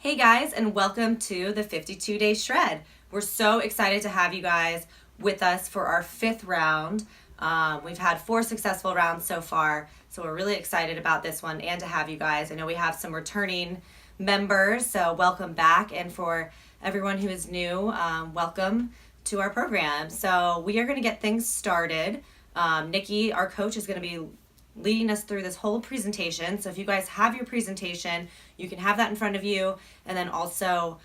Hey guys, and welcome to the 52-Day Shred. We're so excited to have you guys with us for our fifth round. We've had 4 successful rounds so far, so we're really excited about this one and to have you guys. I know we have some returning members, so welcome back. And for everyone who is new, welcome to our program. So we are going to get things started. Nikki, our coach, is going to be leading us through this whole presentation. So if you guys have your presentation, you can have that in front of you and then also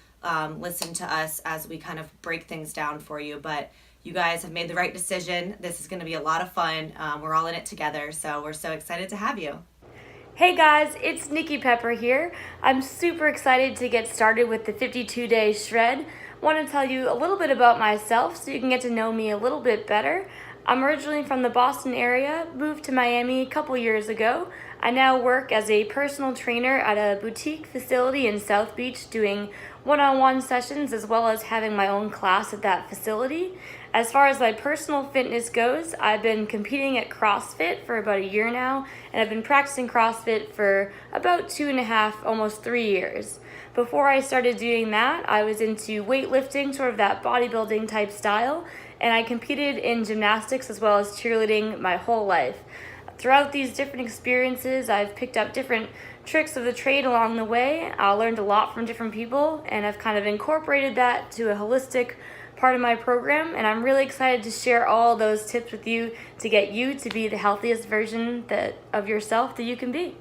listen to us as we kind of break things down for you. But you guys have made the right decision. This is going to be a lot of fun. We're all in it together, so we're so excited to have you. Hey guys, it's Nikki Pepper here. I'm super excited to get started with the 52-Day Shred. I want to tell you a little bit about myself so you can get to know me a little bit better. I'm originally from the Boston area, moved to Miami a couple years ago. I now work as a personal trainer at a boutique facility in South Beach doing one-on-one sessions as well as having my own class at that facility. As far as my personal fitness goes, I've been competing at CrossFit for about a year now, and I've been practicing CrossFit for about 2.5, almost 3 years. Before I started doing that, I was into weightlifting, sort of that bodybuilding type style, and I competed in gymnastics as well as cheerleading my whole life. Throughout these different experiences, I've picked up different tricks of the trade along the way. I learned a lot from different people, and I've kind of incorporated that to a holistic part of my program, and I'm really excited to share all those tips with you to get you to be the healthiest version of yourself that you can be.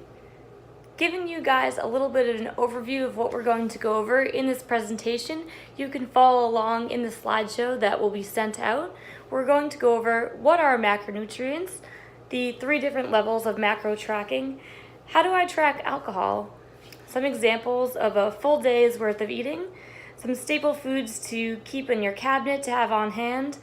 Giving you guys a little bit of an overview of what we're going to go over in this presentation, you can follow along in the slideshow that will be sent out. We're going to go over what are macronutrients, the 3 different levels of macro tracking, how do I track alcohol, some examples of a full day's worth of eating, some staple foods to keep in your cabinet to have on hand,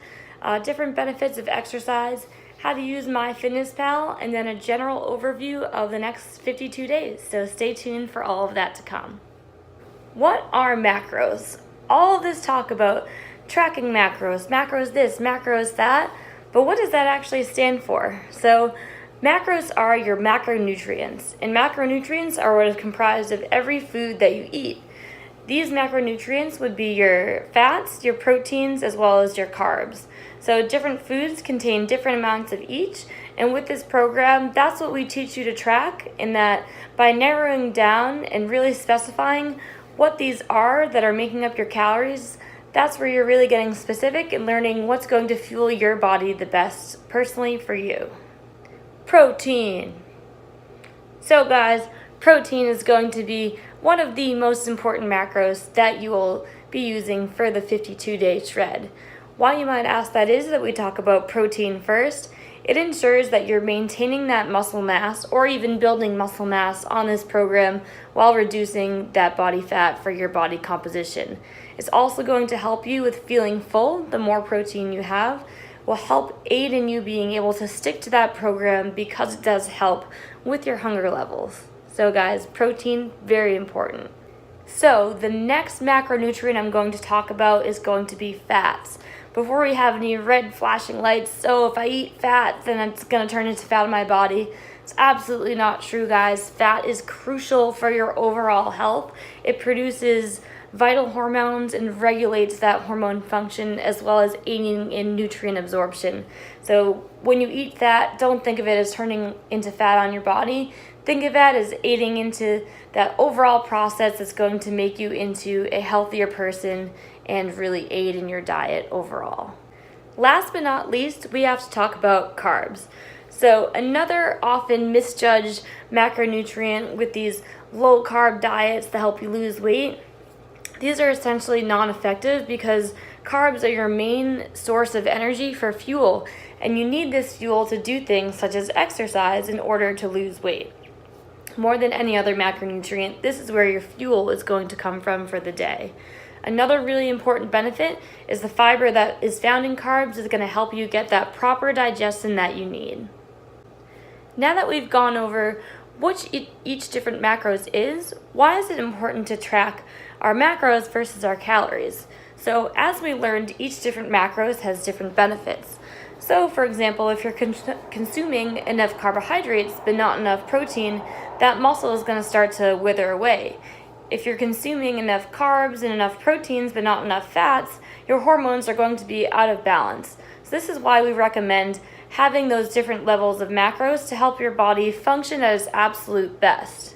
different benefits of exercise, how to use Myfitnesspal, and then a general overview of the next 52 days. So stay tuned for all of that to come. What are macros? All of this talk about tracking macros this, macros that, but what does that actually stand for? So macros are your macronutrients, and macronutrients are what is comprised of every food that you eat. These macronutrients would be your fats, your proteins, as well as your carbs. So different foods contain different amounts of each, and with this program, that's what we teach you to track, in that by narrowing down and really specifying what these are that are making up your calories, that's where you're really getting specific and learning what's going to fuel your body the best personally for you. Protein. So guys, protein is going to be one of the most important macros that you will be using for the 52-day shred. Why you might ask that is that we talk about protein first. It ensures that you're maintaining that muscle mass or even building muscle mass on this program while reducing that body fat for your body composition. It's also going to help you with feeling full. The more protein you have will help aid in you being able to stick to that program because it does help with your hunger levels. So guys, protein, very important. So the next macronutrient I'm going to talk about is going to be fats. Before we have any red flashing lights, so if I eat fat, then it's going to turn into fat in my body. It's absolutely not true, guys. Fat is crucial for your overall health. It produces vital hormones and regulates that hormone function as well as aiding in nutrient absorption. So when you eat fat, don't think of it as turning into fat on your body. Think of that as aiding into that overall process that's going to make you into a healthier person and really aid in your diet overall. Last but not least, we have to talk about carbs. So another often misjudged macronutrient with these low-carb diets that help you lose weight, these are essentially non-effective because carbs are your main source of energy for fuel, and you need this fuel to do things such as exercise in order to lose weight. More than any other macronutrient, this is where your fuel is going to come from for the day. Another really important benefit is the fiber that is found in carbs is going to help you get that proper digestion that you need. Now that we've gone over which each different macros is, why is it important to track our macros versus our calories? So as we learned, each different macros has different benefits. So for example, if you're consuming enough carbohydrates but not enough protein, that muscle is going to start to wither away. if you're consuming enough carbs and enough proteins but not enough fats, your hormones are going to be out of balance. So this is why we recommend having those different levels of macros to help your body function at its absolute best.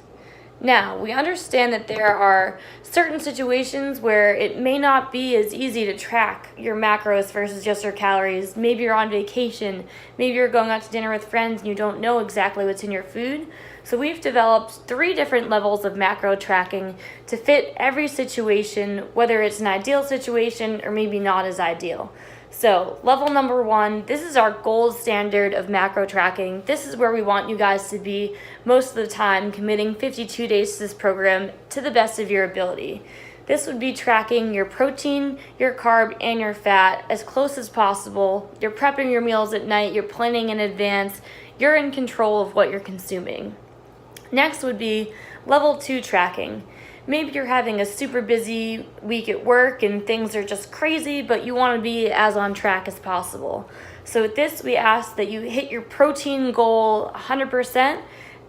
Now, we understand that there are certain situations where it may not be as easy to track your macros versus just your calories. Maybe you're on vacation, maybe you're going out to dinner with friends and you don't know exactly what's in your food. So we've developed 3 different levels of macro tracking to fit every situation, whether it's an ideal situation or maybe not as ideal. So level number 1, this is our gold standard of macro tracking. This is where we want you guys to be most of the time, committing 52 days to this program to the best of your ability. This would be tracking your protein, your carb, and your fat as close as possible. You're prepping your meals at night, you're planning in advance, you're in control of what you're consuming. Next would be level 2 tracking. Maybe you're having a super busy week at work and things are just crazy, but you want to be as on track as possible. So with this, we ask that you hit your protein goal 100%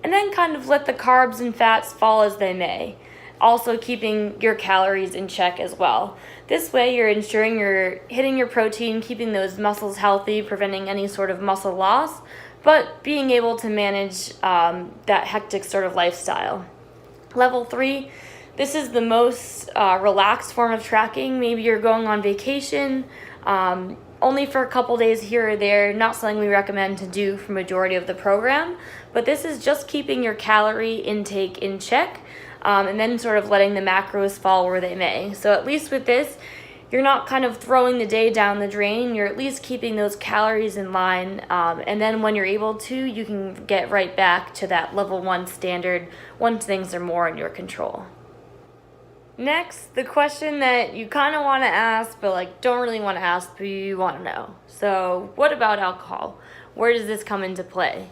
and then kind of let the carbs and fats fall as they may. Also keeping your calories in check as well. This way you're ensuring you're hitting your protein, keeping those muscles healthy, preventing any sort of muscle loss, but being able to manage that hectic sort of lifestyle. Level 3, this is the most relaxed form of tracking. Maybe you're going on vacation, only for a couple days here or there, not something we recommend to do for majority of the program, but this is just keeping your calorie intake in check, and then sort of letting the macros fall where they may. So at least with this, you're not kind of throwing the day down the drain, you're at least keeping those calories in line, and then when you're able to, you can get right back to that level 1 standard once things are more in your control. Next, the question that you kind of want to ask, but don't really want to ask, but you want to know. So what about alcohol? Where does this come into play?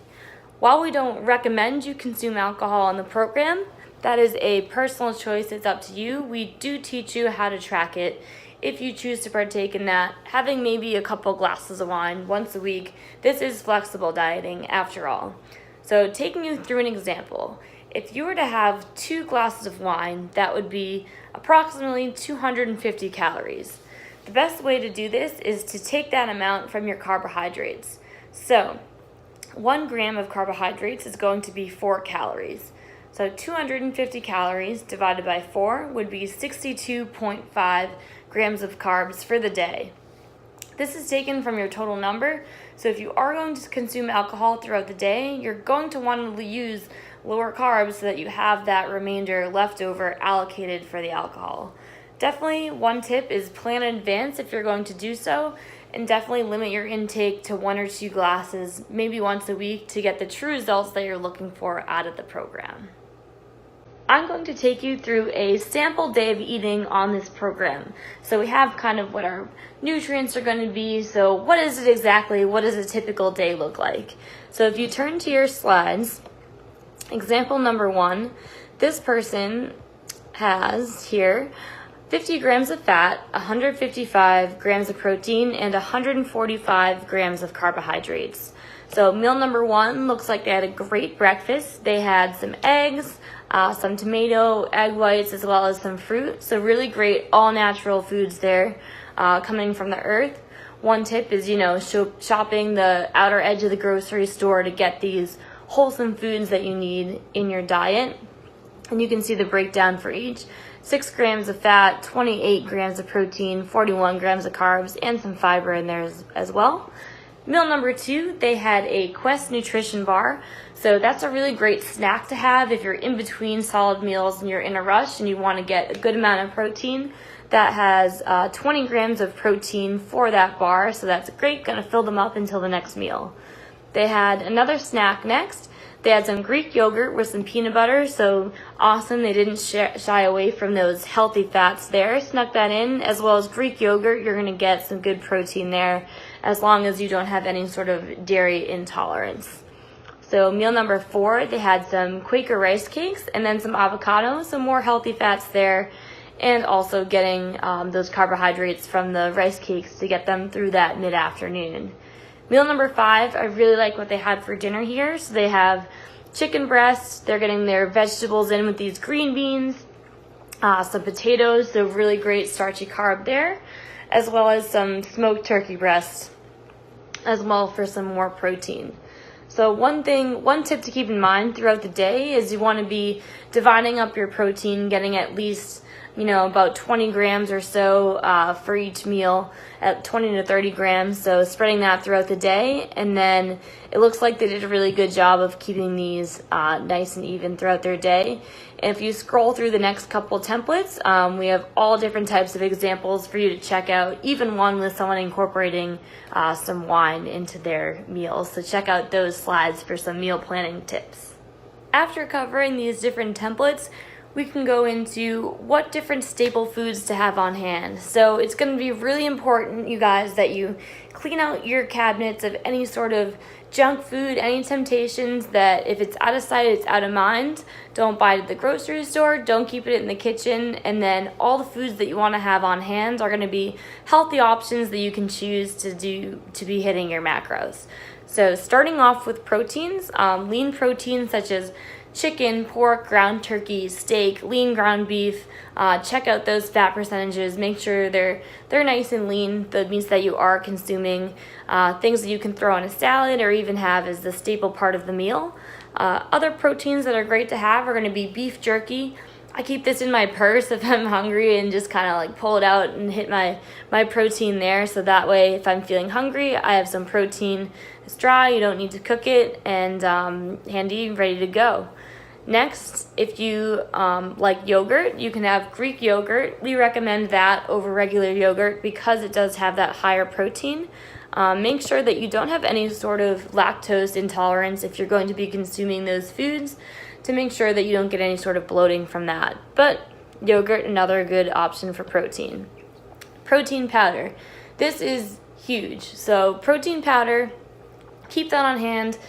While we don't recommend you consume alcohol in the program, that is a personal choice, it's up to you. We do teach you how to track it. If you choose to partake in that, having maybe a couple glasses of wine once a week, this is flexible dieting after all. So taking you through an example, if you were to have 2 glasses of wine, that would be approximately 250 calories. The best way to do this is to take that amount from your carbohydrates. So 1 gram of carbohydrates is going to be 4 calories. So 250 calories divided by 4 would be 62.5 grams of carbs for the day. This is taken from your total number, so if you are going to consume alcohol throughout the day, you're going to want to use lower carbs so that you have that remainder left over allocated for the alcohol. Definitely one tip is plan in advance if you're going to do so, and definitely limit your intake to 1 or 2 glasses, maybe once a week, to get the true results that you're looking for out of the program. I'm going to take you through a sample day of eating on this program. So we have kind of what our nutrients are going to be. So what is it exactly? What does a typical day look like? So if you turn to your slides, example number 1, this person has here 50 grams of fat, 155 grams of protein, and 145 grams of carbohydrates. So meal number 1 looks like they had a great breakfast. They had some eggs, some tomato, egg whites, as well as some fruit. So really great all natural foods there, coming from the earth. One tip is, shopping the outer edge of the grocery store to get these wholesome foods that you need in your diet. And you can see the breakdown for each. 6 grams of fat, 28 grams of protein, 41 grams of carbs, and some fiber in there as well. Meal number 2, they had a Quest nutrition bar. So that's a really great snack to have if you're in between solid meals and you're in a rush and you want to get a good amount of protein. That has 20 grams of protein for that bar, so that's great, going to fill them up until the next meal. They had another snack next. They had some Greek yogurt with some peanut butter, so awesome. They didn't shy away from those healthy fats there. Snuck that in, as well as Greek yogurt. You're going to get some good protein there, as long as you don't have any sort of dairy intolerance. So meal number 4, they had some Quaker rice cakes and then some avocado, some more healthy fats there, and also getting those carbohydrates from the rice cakes to get them through that mid-afternoon. Meal number 5, I really like what they had for dinner here. So they have chicken breasts, they're getting their vegetables in with these green beans, some potatoes, so really great starchy carb there, as well as some smoked turkey breast as well for some more protein. So one tip to keep in mind throughout the day is you want to be dividing up your protein, getting at least about 20 grams or so for each meal, at 20 to 30 grams. So spreading that throughout the day. And then it looks like they did a really good job of keeping these nice and even throughout their day. And if you scroll through the next couple templates, we have all different types of examples for you to check out, even one with someone incorporating some wine into their meals. So check out those slides for some meal planning tips. After covering these different templates, we can go into what different staple foods to have on hand. So it's going to be really important, you guys, that you clean out your cabinets of any sort of junk food, any temptations that if it's out of sight, it's out of mind. Don't buy it at the grocery store, don't keep it in the kitchen, and then all the foods that you want to have on hand are going to be healthy options that you can choose to be hitting your macros. So starting off with proteins, lean proteins such as chicken, pork, ground turkey, steak, lean ground beef. Check out those fat percentages. Make sure they're nice and lean. That means that you are consuming things that you can throw on a salad or even have as the staple part of the meal. Other proteins that are great to have are going to be beef jerky. I keep this in my purse if I'm hungry and just kind of like pull it out and hit my protein there. So that way, if I'm feeling hungry, I have some protein. It's dry, you don't need to cook it, and handy, ready to go. Next, if you like yogurt, you can have Greek yogurt. We recommend that over regular yogurt because it does have that higher protein. Make sure that you don't have any sort of lactose intolerance if you're going to be consuming those foods, to make sure that you don't get any sort of bloating from that. But yogurt, another good option for protein. Protein powder. This is huge. So protein powder, keep that on hand.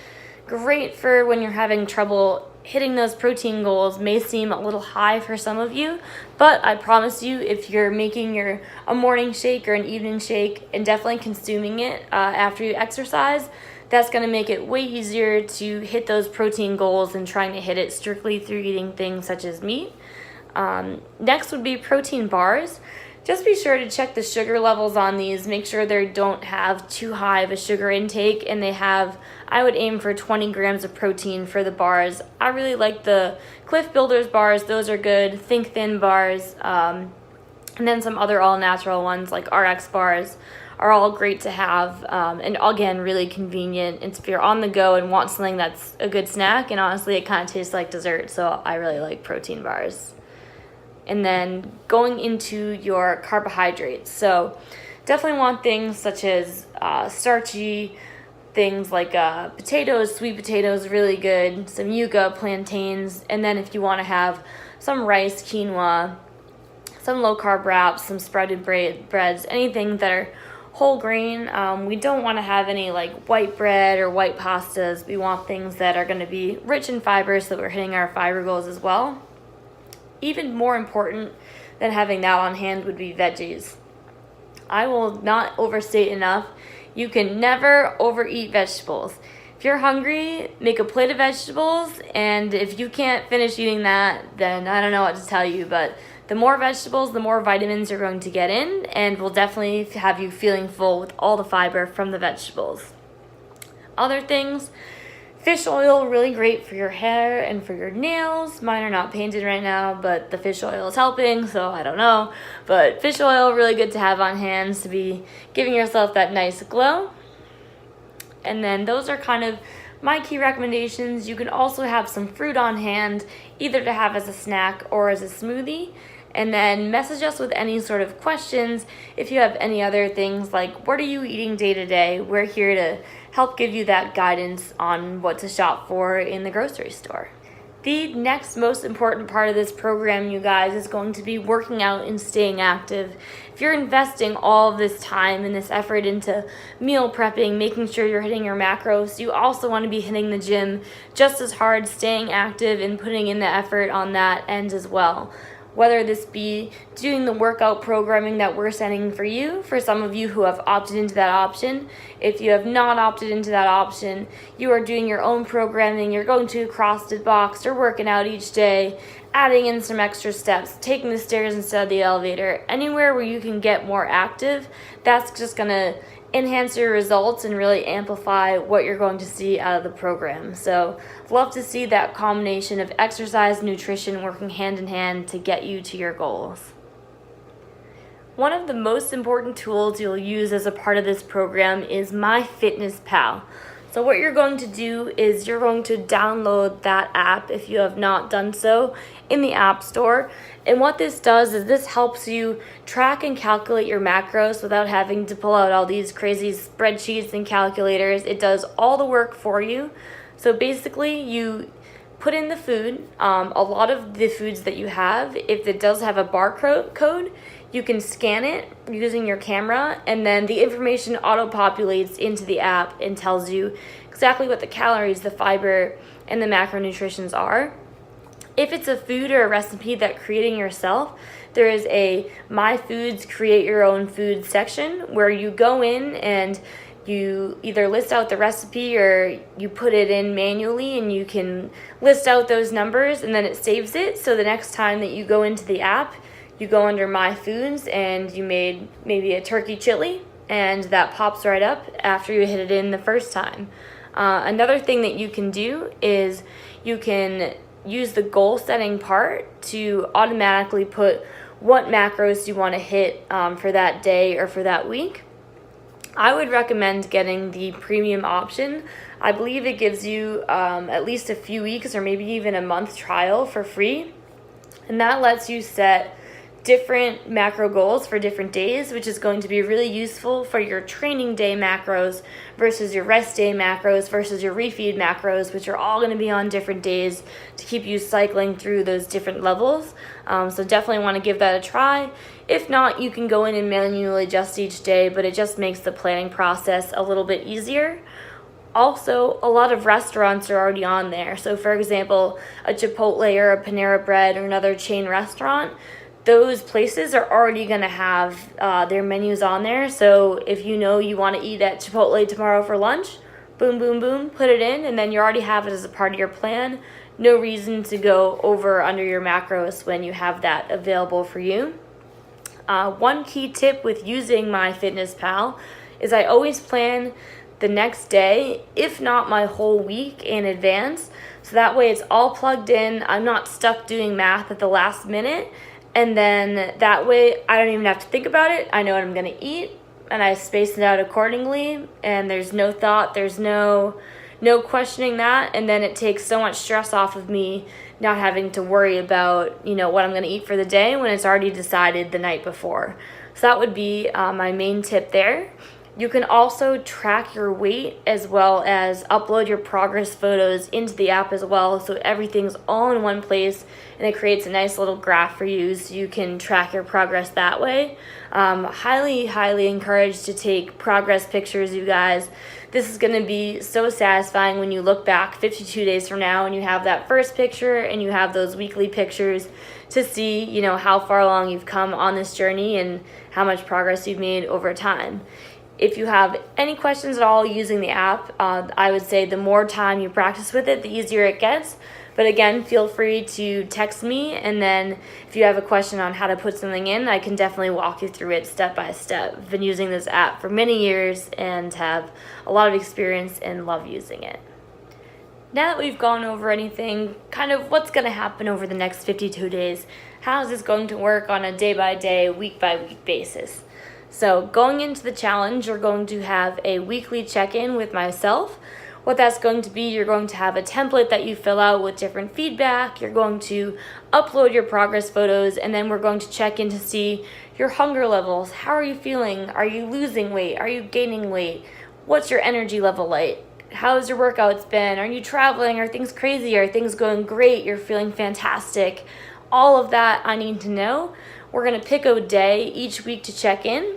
Great for when you're having trouble hitting those protein goals. May seem a little high for some of you, but I promise you, if you're making a morning shake or an evening shake and definitely consuming it after you exercise, that's going to make it way easier to hit those protein goals than trying to hit it strictly through eating things such as meat. Next would be protein bars. Just be sure to check the sugar levels on these. Make sure they don't have too high of a sugar intake, and I would aim for 20 grams of protein for the bars. I really like the Cliff Builders bars. Those are good. Think Thin bars. And then some other all-natural ones like RX bars are all great to have, and again, really convenient. It's if you're on the go and want something that's a good snack, and honestly, it kind of tastes like dessert, so I really like protein bars. And then going into your carbohydrates. So definitely want things such as starchy things like potatoes, sweet potatoes, really good, some yuca, plantains, and then if you want to have some rice, quinoa, some low-carb wraps, some sprouted breads, anything that are whole grain. We don't want to have any like white bread or white pastas. We want things that are going to be rich in fiber so that we're hitting our fiber goals as well. Even more important than having that on hand would be veggies. I will not overstate enough, you can never overeat vegetables. If you're hungry, make a plate of vegetables, and if you can't finish eating that, then I don't know what to tell you, but the more vegetables, the more vitamins you're going to get in, and will definitely have you feeling full with all the fiber from the vegetables. Other things, fish oil, really great for your hair and for your nails. Mine are not painted right now, but the fish oil is helping, so I don't know. But fish oil, really good to have on hand to be giving yourself that nice glow. And then those are kind of my key recommendations. You can also have some fruit on hand, either to have as a snack or as a smoothie. And then message us with any sort of questions. If you have any other things like, what are you eating day to day? We're here to help give you that guidance on what to shop for in the grocery store. The next most important part of this program, you guys, is going to be working out and staying active. If you're investing all of this time and this effort into meal prepping, making sure you're hitting your macros, you also want to be hitting the gym just as hard, staying active and putting in the effort on that end as well. whether this be doing the workout programming that we're sending for you, for some of you who have opted into that option. If you have not opted into that option, you are doing your own programming, you're going to a CrossFit box, you're working out each day, adding in some extra steps, taking the stairs instead of the elevator, anywhere where you can get more active, that's just going to enhance your results and really amplify what you're going to see out of the program. So love to see that combination of exercise and nutrition working hand in hand to get you to your goals. One of the most important tools you'll use as a part of this program is Myfitnesspal. So what you're going to do is you're going to download that app if you have not done so in the App Store. And what this does is this helps you track and calculate your macros without having to pull out all these crazy spreadsheets and calculators. It does all the work for you. So basically you put in the food, a lot of the foods that you have, if it does have a barcode, you can scan it using your camera, and then the information auto-populates into the app and tells you exactly what the calories, the fiber, and the macronutrients are. If it's a food or a recipe that creating yourself, there is a My Foods Create Your Own Food section where you go in and you either list out the recipe or you put it in manually, and you can list out those numbers and then it saves it. So the next time that you go into the app, you go under My Foods and you made maybe a turkey chili, and that pops right up after you hit it in the first time. Another thing that you can do is you can use the goal setting part to automatically put what macros you want to hit for that day or for that week. I would recommend getting the premium option. I believe it gives you at least a few weeks or maybe even a month trial for free. And that lets you set different macro goals for different days, which is going to be really useful for your training day macros versus your rest day macros versus your refeed macros, which are all going to be on different days to keep you cycling through those different levels. So definitely want to give that a try. If not, you can go in and manually adjust each day, but it just makes the planning process a little bit easier. Also, a lot of restaurants are already on there. So for example, a Chipotle or a Panera Bread or another chain restaurant, those places are already going to have their menus on there. So if you know you want to eat at Chipotle tomorrow for lunch, boom, boom, boom, put it in, and then you already have it as a part of your plan. No reason to go over or under your macros when you have that available for you. One key tip with using Myfitnesspal is I always plan the next day, if not my whole week in advance. So that way it's all plugged in. I'm not stuck doing math at the last minute. And then that way I don't even have to think about it. I know what I'm going to eat and I space it out accordingly. And there's no thought, there's no questioning that. And then it takes so much stress off of me not having to worry about, what I'm going to eat for the day when it's already decided the night before. So that would be my main tip there. You can also track your weight as well as upload your progress photos into the app as well, so everything's all in one place and it creates a nice little graph for you so you can track your progress that way. Highly encouraged to take progress pictures, you guys. This is going to be so satisfying when you look back 52 days from now and you have that first picture and you have those weekly pictures to see, how far along you've come on this journey and how much progress you've made over time. If you have any questions at all using the app, I would say the more time you practice with it, the easier it gets. But again, feel free to text me, and then if you have a question on how to put something in, I can definitely walk you through it step by step. I've been using this app for many years and have a lot of experience and love using it. Now that we've gone over anything, kind of what's going to happen over the next 52 days, how is this going to work on a day-by-day, week-by-week basis? So going into the challenge, you're going to have a weekly check-in with myself. What that's going to be, you're going to have a template that you fill out with different feedback. You're going to upload your progress photos, and then we're going to check in to see your hunger levels. How are you feeling? Are you losing weight? Are you gaining weight? What's your energy level like? How's your workouts been? Are you traveling? Are things crazy? Are things going great? You're feeling fantastic. All of that I need to know. We're going to pick a day each week to check in,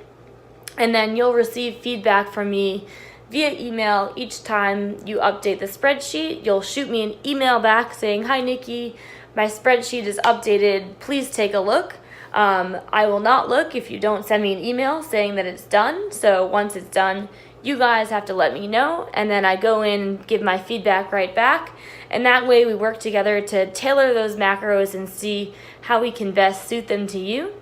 and then you'll receive feedback from me via email each time you update the spreadsheet. You'll shoot me an email back saying, "Hi Nikki, My spreadsheet is updated. Please take a look. I will not look if you don't send me an email saying that it's done. So once it's done, you guys have to let me know, and then I go in and give my feedback right back. And that way we work together to tailor those macros and see how we can best suit them to you.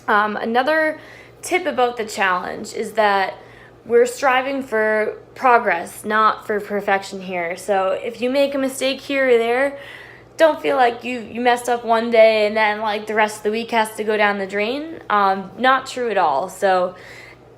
Another tip about the challenge is that we're striving for progress, not for perfection here. So if you make a mistake here or there, don't feel like you messed up one day and then like the rest of the week has to go down the drain. Not true at all. So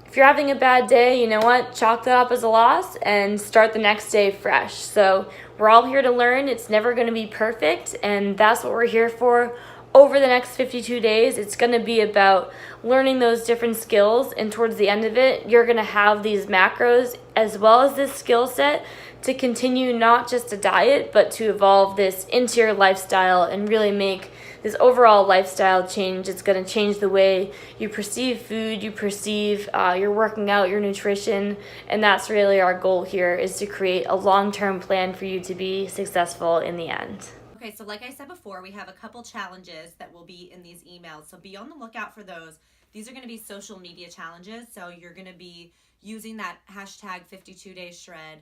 if you're having a bad day, you know what? Chalk that up as a loss and start the next day fresh. So we're all here to learn. It's never going to be perfect, and that's what we're here for. Over the next 52 days, it's going to be about learning those different skills, and towards the end of it, you're going to have these macros as well as this skill set to continue not just a diet, but to evolve this into your lifestyle and really make this overall lifestyle change. It's going to change the way you perceive food, you perceive your working out, your nutrition, and that's really our goal here, is to create a long-term plan for you to be successful in the end. Okay, so like I said before, we have a couple challenges that will be in these emails, so be on the lookout for those. These are going to be social media challenges, so you're going to be using that hashtag 52daysshred,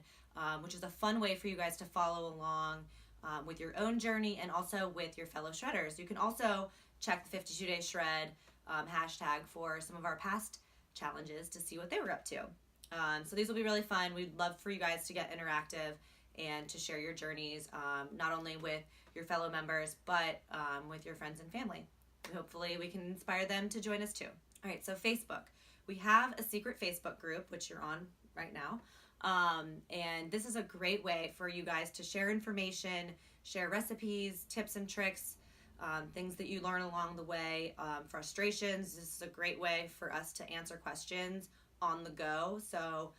which is a fun way for you guys to follow along with your own journey and also with your fellow shredders. You can also check the 52 Day Shred hashtag for some of our past challenges to see what they were up to. So these will be really fun. We'd love for you guys to get interactive and to share your journeys, not only with your fellow members, but with your friends and family. Hopefully we can inspire them to join us too. All right, so Facebook. We have a secret Facebook group, which you're on right now. And this is a great way for you guys to share information, share recipes, tips and tricks, things that you learn along the way, frustrations. This is a great way for us to answer questions on the go. So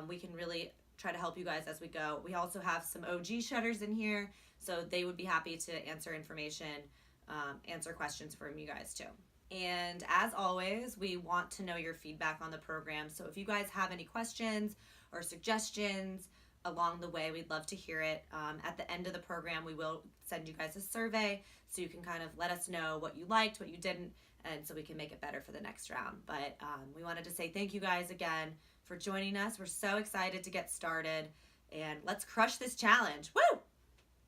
we can really try to help you guys as we go. We also have some OG shredders in here, so they would be happy to answer information, answer questions from you guys too. And as always, we want to know your feedback on the program. So if you guys have any questions or suggestions along the way, we'd love to hear it. At the end of the program, we will send you guys a survey so you can kind of let us know what you liked, what you didn't, and so we can make it better for the next round. But we wanted to say thank you guys again for joining us. We're so excited to get started, and let's crush this challenge. Woo!